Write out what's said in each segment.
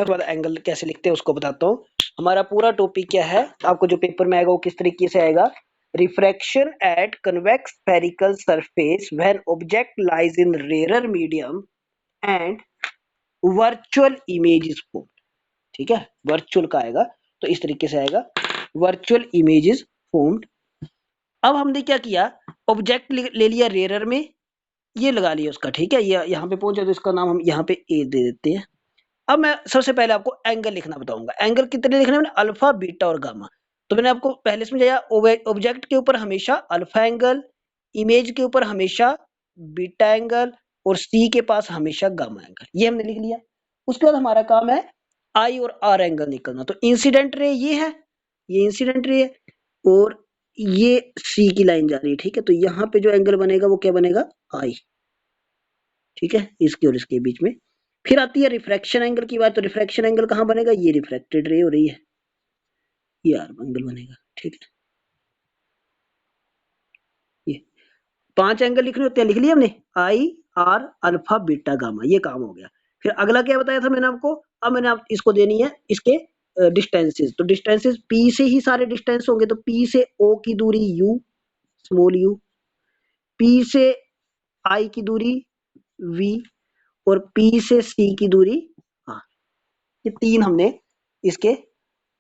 है, उसके बाद एंगल कैसे लिखते हैं उसको बताता हूँ। हमारा पूरा टॉपिक क्या है, आपको जो पेपर में आएगा वो किस तरीके से आएगा। Refraction at convex spherical surface when object lies in rare medium and virtual image is formed. ठीक है, वर्चुअल का आएगा तो इस तरीके से आएगा, वर्चुअल इमेज इज फॉर्म्ड। अब हमने क्या किया, ऑब्जेक्ट ले लिया रेयर में, ये लगा लिया उसका, ठीक है, ये यहाँ पे पहुंचा तो इसका नाम हम यहाँ पे ए दे देते हैं। अब मैं सबसे पहले आपको एंगल लिखना बताऊंगा। एंगल कितने लिखने हैं, अल्फा बीटा और गामा। तो मैंने आपको पहले समझाया, ऑब्जेक्ट के ऊपर हमेशा अल्फा एंगल, इमेज के ऊपर हमेशा बीटा एंगल और सी के पास हमेशा गामा एंगल, ये हमने लिख लिया। उसके बाद हमारा काम है आई और आर एंगल निकलना। तो इंसिडेंट रे ये है, ये इंसिडेंट रे है और ये सी की लाइन जा रही है, ठीक है। तो यहाँ पे जो एंगल बनेगा वो क्या बनेगा, आई, ठीक है, इसके और इसके बीच में। फिर आती है रिफ्रैक्शन एंगल की बात। तो रिफ्रैक्शन एंगल कहाँ बनेगा, ये रिफ्रैक्टेड रे हो रही है, ये आर एंगल बनेगा, ठीक है। ये 5 एंगल लिखने होते हैं, लिख लिया हमने, I R alpha beta gamma, ये काम हो गया। फिर अगला क्या बताया था मैंने आपको, अब मैंने आप इसको देनी है इसके डिस्टेंसेस। तो डिस्टेंसेस पी से ही सारे डिस्टेंस होंगे। तो पी से ओ की दूरी यू, स्मॉल यू, पी से आई की दूरी वी और पी से सी की दूरी आर। ये 3 हमने इसके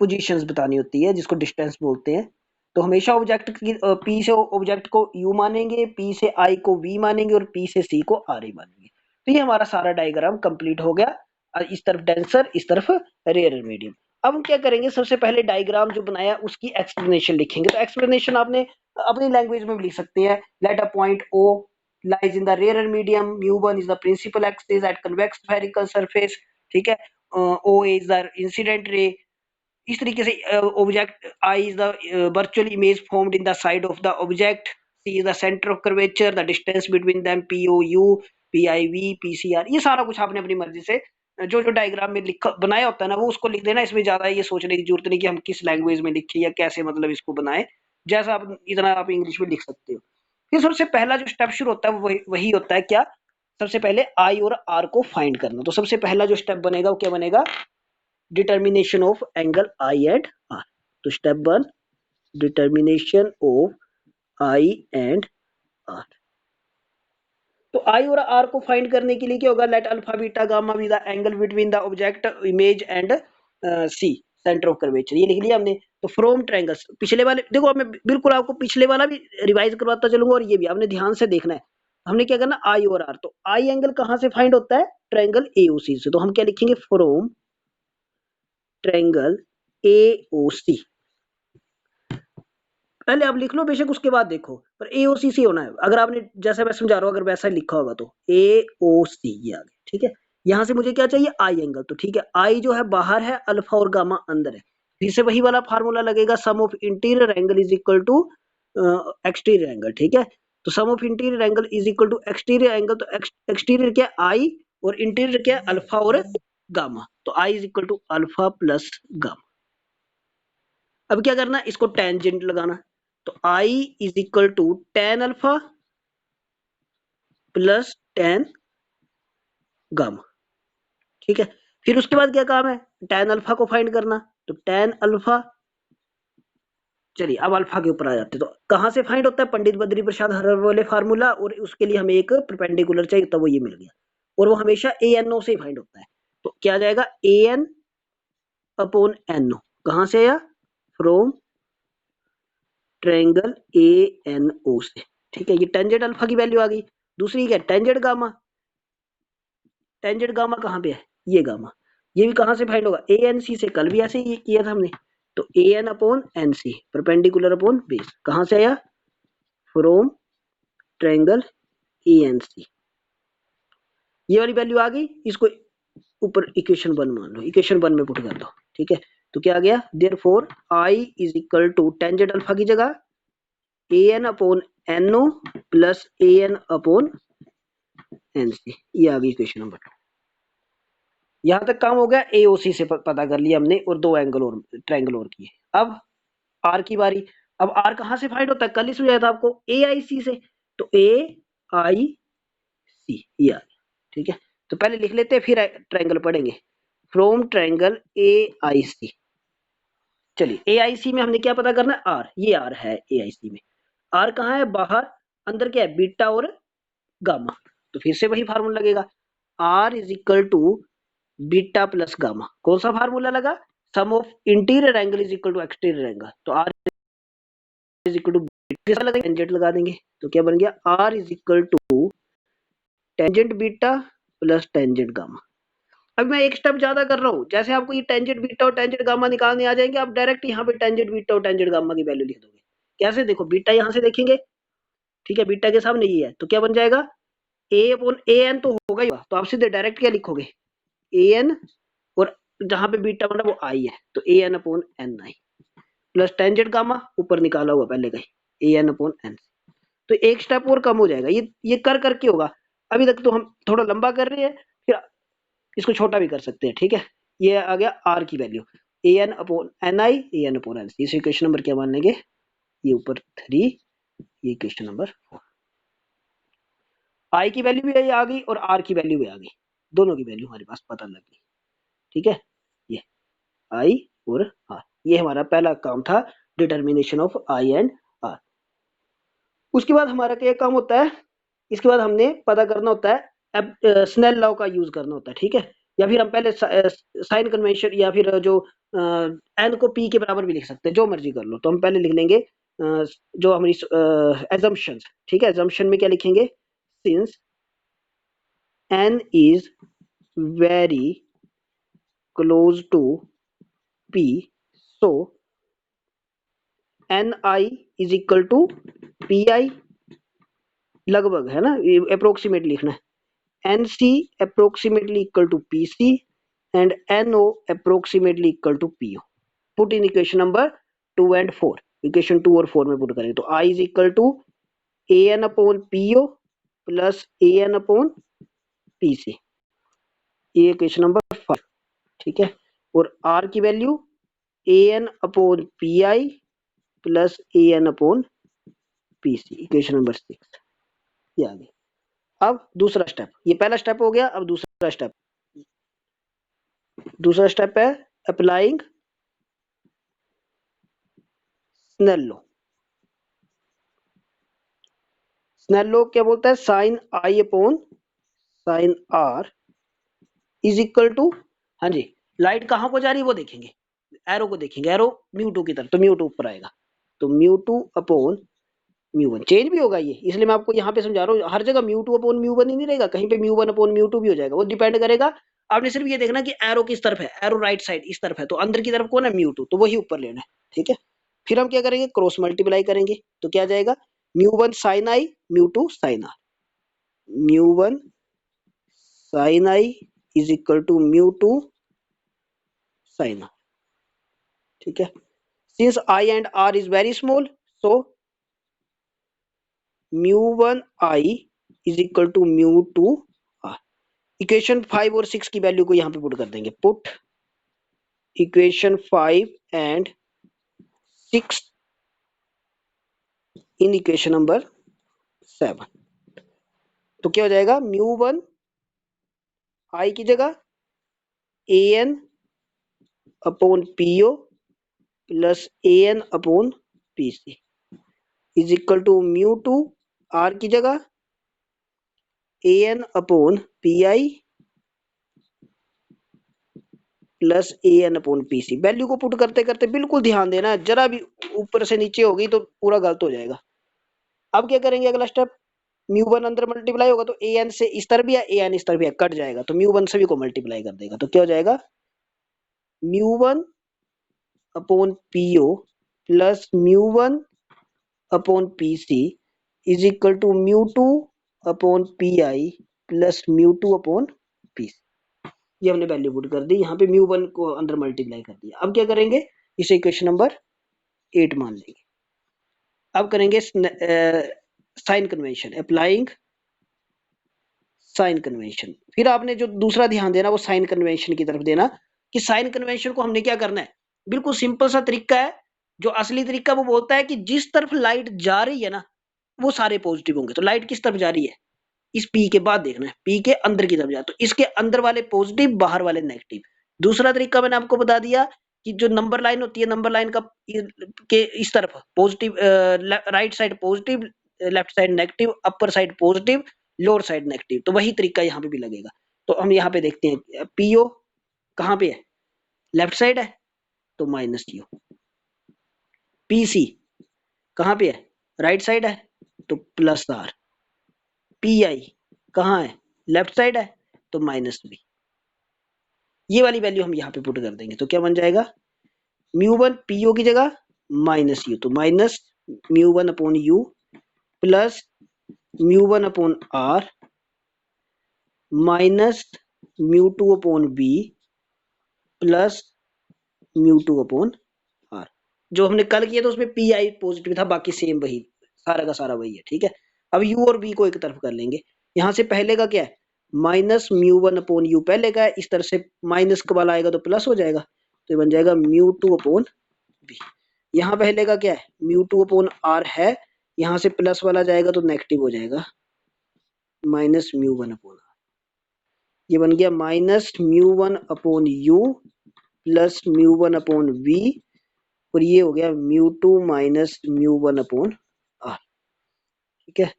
पोजीशंस बतानी होती है, जिसको डिस्टेंस बोलते हैं। तो हमेशा ऑब्जेक्ट की पी से ऑब्जेक्ट को यू मानेंगे, पी से आई को वी मानेंगे और पी से सी को आर ही मानेंगे। तो ये हमारा सारा डायग्राम कंप्लीट हो गया। इस तरफ डेंसर, इस तरफ रेयर मीडियम। अब हम क्या करेंगे, सबसे पहले डायग्राम जो बनाया उसकी एक्सप्लेनेशन लिखेंगे। तो एक्सप्लेनेशन आपने अपनी लैंग्वेज में भी लिख सकते हैं। Let a point O lies in the rarer medium, mu1 is the principal axis at convex spherical surface, ठीक है। O is the incident ray। इस तरीके से object I is the virtual image formed in the side of the object, C is the centre of curvature, the distance between them P O U, P I V, P C R. ये सारा कुछ आपने अपनी मर्जी से जो जो diagram में लिखा बनाया होता है ना वो उसको लिख देना। इसमें ज्यादा ये सोचने की जरूरत नहीं कि हम किस लैंग्वेज में लिखें या कैसे मतलब इसको बनाएं, जैसा आप इतना आप इंग्लिश में लिख सकते हो। फिर सबसे पहला जो स्टेप शुरू होता है वो वही होता है क्या, सबसे पहले आई और आर को फाइंड करना। तो सबसे पहला जो स्टेप बनेगा वो क्या बनेगा, determination of angle I and R. तो step 1, determination of I and R. तो आई और आर को फाइंड करने के लिए क्या होगा, let alpha beta gamma be the angle between the object image and C, centre of curvature, ये लिख लिया हमने। तो फ्रॉम ट्रायंगल्स, पिछले वाले देखो मैं बिल्कुल आपको पिछले वाला भी रिवाइज करवाता चलूंगा और ये भी आपने ध्यान से देखना है। हमने क्या करना, आई और आर। तो आई एंगल कहां से फाइंड होता है, ट्रायंगल एओसी से। तो हम क्या लिखेंगे, फ्रॉम ट्रायंगल एओसी। पहले आप लिख लो बेशक, उसके बाद देखो, पर एओसी से होना है। अगर आपने जैसा मैं समझा रहा हूं अगर वैसा लिखा होगा तो एओसी ये आ गया, ठीक है। यहां से मुझे क्या चाहिए, आई एंगल। तो ठीक है, आई जो है बाहर है, अल्फा और गामा अंदर है। फिर से वही वाला फार्मूला लगेगा, sum of interior angle is equal to exterior angle, ठीक है। तो sum of interior angle is equal to exterior angle. तो एक्सटीरियर क्या है, आई, और इंटीरियर क्या है, अल्फा और गामा। तो I is equal to alpha plus gamma. अब क्या करना, इसको टेंजेंट लगाना। तो I is equal to tan alpha plus tan gamma, ठीक है। फिर उसके बाद क्या काम है, टेन अल्फा को फाइंड करना। तो टेन अल्फा, चलिए अब अल्फा के ऊपर आ जाते। तो कहां से फाइंड होता है, पंडित बद्री प्रसाद हरर वाले फार्मूला, और उसके लिए हमें एक परपेंडिकुलर चाहिए, तो वो ये मिल गया। और वो हमेशा ए एन ओ से फाइंड होता है। तो क्या जाएगा, A N upon N O. कहां से आया, from triangle A N O से, ठीक है। ये टेंजेंट अल्फा की वैल्यू आ गई। दूसरी क्या, टेंजेंट गामा। टेंजेंट गामा कहाँ पे है, ये गामा। ये भी कहां से फाइंड होगा, ए एन सी से। कल भी ऐसे ही किया था हमने। तो A N upon N C, perpendicular upon base. कहां से आया, from triangle A N C. ये वाली वैल्यू आ गई। इसको ऊपर इक्वेशन 1 मान लो, इक्वेशन 1 में पुट कर दो, ठीक है। तो क्या आ गया, therefore I is equal to tangent alpha की जगह A N upon N O plus A N upon N C. ये आ गई इक्वेशन नंबर 2। यहां तक काम हो गया, एओसी से पता कर लिया हमने और 2 एंगल और ट्रायंगल और किए। अब आर की बारी। अब आर कहां से फाइंड होता है, कल ही समझाया था आपको, ए आई सी से। तो ए आई सी ये आ गया, ठीक है। तो पहले लिख लेते हैं फिर ट्रायंगल पढ़ेंगे। From triangle AIC। चलिए AIC में हमने क्या पता करना है, आर, ये आर है AIC में। आर कहाँ है, बाहर, अंदर क्या है, बीटा और गामा। तो फिर से वही फार्मूला लगेगा, R is equal to beta plus gamma. कौन सा फार्मूला लगा, sum of interior angle is equal to exterior angle. तो R is equal to tangent लगा देंगे, तो क्या बन गया, R is equal to tangent beta plus tangent gamma. अब मैं एक स्टेप ज्यादा कर रहा हूँ, जैसे आपको ये टेंजेंट बीटा और टेंजेंट गामा निकालने आ जाएंगे, आप डायरेक्ट यहाँ पे टेंजेंट बीटा और टेंजेंट गामा की वैल्यू लिख दोगे। कैसे, देखो बीटा यहाँ से देखेंगे, ठीक है, बीटा के सामने ये है, तो क्या बन जाएगा, ए अपॉन ए एन तो होगा ही, तो आप सीधे डायरेक्ट क्या लिखोगे, ए एन, और जहां पे बीटा बना वो आई है, तो A N upon N I plus tangent gamma ऊपर निकाला हुआ पहले का ही, ए एन अपॉन एन। तो एक स्टेप और कम हो जाएगा, ये कर करके होगा। अभी तक तो हम थोड़ा लंबा कर रहे हैं, फिर इसको छोटा भी कर सकते हैं, ठीक है। ये आ गया आर की value, A N upon N I, A N upon N. इस इक्वेशन नंबर क्या मान लेंगे, ये ऊपर 3, ये इक्वेशन नंबर 4। आई की वैल्यू भी आ गई और आर की वैल्यू भी आ गई, दोनों की वैल्यू हमारे पास पता लग गई, ठीक है। ये आई और आर, ये हमारा पहला काम था, determination of I and R. उसके बाद हमारा क्या काम होता है, इसके बाद हमने पता करना होता है स्नेल लॉ का यूज करना होता है, ठीक है। या फिर हम पहले साइन कन्वेंशन, या फिर जो एन को पी के बराबर भी लिख सकते हैं, जो मर्जी कर लो। तो हम पहले लिख लेंगे जो हमारी एजम्पशन, ठीक है। एजम्पशन में क्या लिखेंगे, since n is very close to p, so ni is equal to pi, लगभग है ना, अप्रोक्सीमेट लिखना है, nc approximately equal to pc and no approximately equal to po। Put in equation number 2 and 4, equation 2 और 4 में put करेंगे, तो i is equal to an upon po plus an upon pc, ये इक्वेशन नंबर 5, ठीक है। और R की value A N upon P I plus A N upon P C, equation number 6, ये आ गई। अब दूसरा स्टेप, ये पहला स्टेप हो गया। अब दूसरा स्टेप है applying Snell law. Snell law क्या बोलता है, sine I upon sine R is equal to, हाँ जी, लाइट कहां को जा रही है वो देखेंगे, एरो को देखेंगे, एरो म्यू टू की तरफ, तो म्यू टू ऊपर आएगा, तो mu two upon mu one. Change भी होगा ये, इसलिए मैं आपको यहाँ पे समझा रहा हूँ, हर जगह mu two upon mu one ही नहीं रहेगा, कहीं पे mu one upon mu two भी हो जाएगा, वो डिपेंड करेगा। आपने सिर्फ ये देखना कि एरो किस तरफ है, एरो राइट साइड इस तरफ है, तो अंदर की तरफ कौन है, म्यू टू, तो वही ऊपर लेना है, ठीक है। फिर हम क्या करेंगे, क्रॉस मल्टीप्लाई करेंगे, तो क्या जाएगा, mu one sine I, mu two sine R, mu one sine I is equal to mu two sine R, ठीक है। Since I and R is very small, so mu one I is equal to mu two R. Equation 5 और 6 की value को यहां पे put कर देंगे, put equation 5 and 6 in equation number 7, तो क्या हो जाएगा, म्यू वन आई की जगह A N upon PO plus A N upon P C is equal to mu two R की जगह A N upon P I plus A N upon P C. Value को put करते करते बिल्कुल ध्यान देना, जरा भी ऊपर से नीचे होगी तो पूरा गलत हो जाएगा। अब क्या करेंगे, अगला स्टेप, म्यू वन अंदर मल्टीप्लाई होगा, तो ए एन से इस तरफ भी है, ए एन इस तरफ भी है, कट जाएगा, तो म्यू वन सभी को मल्टीप्लाई कर देगा, तो क्या हो जाएगा, mu one upon PO plus mu one upon P C is equal to mu two upon P I plus mu two upon P C. ये हमने वैल्यू पुट कर दी, यहाँ पे म्यू वन को अंदर मल्टीप्लाई कर दिया। अब क्या करेंगे, इसे इक्वेशन नंबर 8 मान लेंगे। अब करेंगे sign convention, applying sign convention. फिर आपने जो दूसरा ध्यान देना वो साइन कन्वेंशन की तरफ देना, कि साइन कन्वेंशन को हमने क्या करना है, बिल्कुल सिंपल सा तरीका है। जो असली तरीका वो बोलता है कि जिस तरफ लाइट जा रही है ना वो सारे पॉजिटिव होंगे, तो लाइट किस तरफ जा रही है, इस पी के बाद देखना है, पी के अंदर की तरफ जा, तो इसके अंदर वाले पॉजिटिव, बाहर वाले नेगेटिव। दूसरा तरीका मैंने आपको बता दिया कि जो नंबर लाइन होती है, नंबर लाइन का के इस तरफ positive, right side positive, left side negative, upper side positive, lower side negative, तो वही तरीका यहाँ पे भी लगेगा। तो हम यहाँ पे देखते हैं पीओ कहाँ पे है, लेफ्ट साइड है तो माइनस यू, पीसी कहाँ पे है, राइट साइड है तो प्लस आर, पी आई कहाँ है, लेफ्ट साइड है तो माइनस बी। ये वाली वैल्यू हम यहाँ पे पुट कर देंगे तो क्या बन जाएगा, म्यू वन पीओ की जगह माइनस यू, तो minus mu one upon U plus mu one upon R minus mu two upon B plus mu two upon R. जो हमने कल किया था उसमें पी आई पॉजिटिव था, बाकी सेम वही, सारा का सारा वही है, ठीक है। अब यू और बी को एक तरफ कर लेंगे। यहाँ से पहले का क्या है, minus mu one upon you पहले का है, इस तरह से माइनस का वाला आएगा तो प्लस हो जाएगा, तो ये बन जाएगा म्यू टू अपॉन बी। यहाँ पहले का क्या है, म्यू टू अपॉन आर है, यहाँ से प्लस वाला जाएगा तो नेगेटिव हो जाएगा, minus mu one upon R. ये बन गया minus mu one upon U plus mu one upon V, और ये हो गया mu two minus mu one upon R, ठीक है।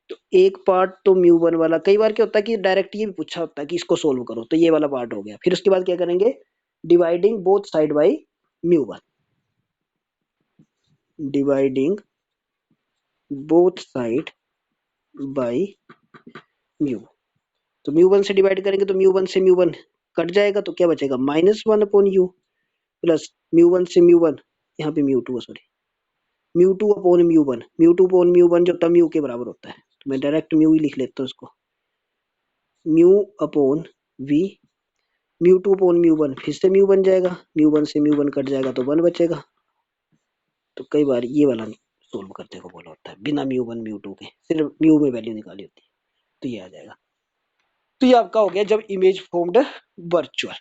तो एक पार्ट तो म्यू वन वाला, कई बार क्या होता है कि डायरेक्ट ये भी पूछा होता है कि इसको सोल्व करो, तो ये वाला पार्ट हो गया। फिर उसके बाद क्या करेंगे, dividing both side by mu one, dividing both side by mu. तो म्यू वन से डिवाइड करेंगे तो म्यू वन से म्यू वन कट जाएगा, तो क्या बचेगा, minus one upon U plus mu one से म्यू वन, यहाँ पे mu two, sorry mu two upon mu one, mu two upon mu one जो होता है म्यू के बराबर होता है, तो मैं डायरेक्ट म्यू ही लिख लेता हूँ इसको, mu upon V, mu two upon mu one, फिर से म्यू बन जाएगा, म्यू वन से म्यू वन कट जाएगा तो वन बचेगा। तो कई बार ये वाला सोल्व करने को बोला होता है, बिना म्यू वन म्यू टू के, सिर्फ म्यू में वैल्यू निकाली होती है, तो ये आ जाएगा। तो ये आपका हो गया जब इमेज फॉर्म्ड वर्चुअल।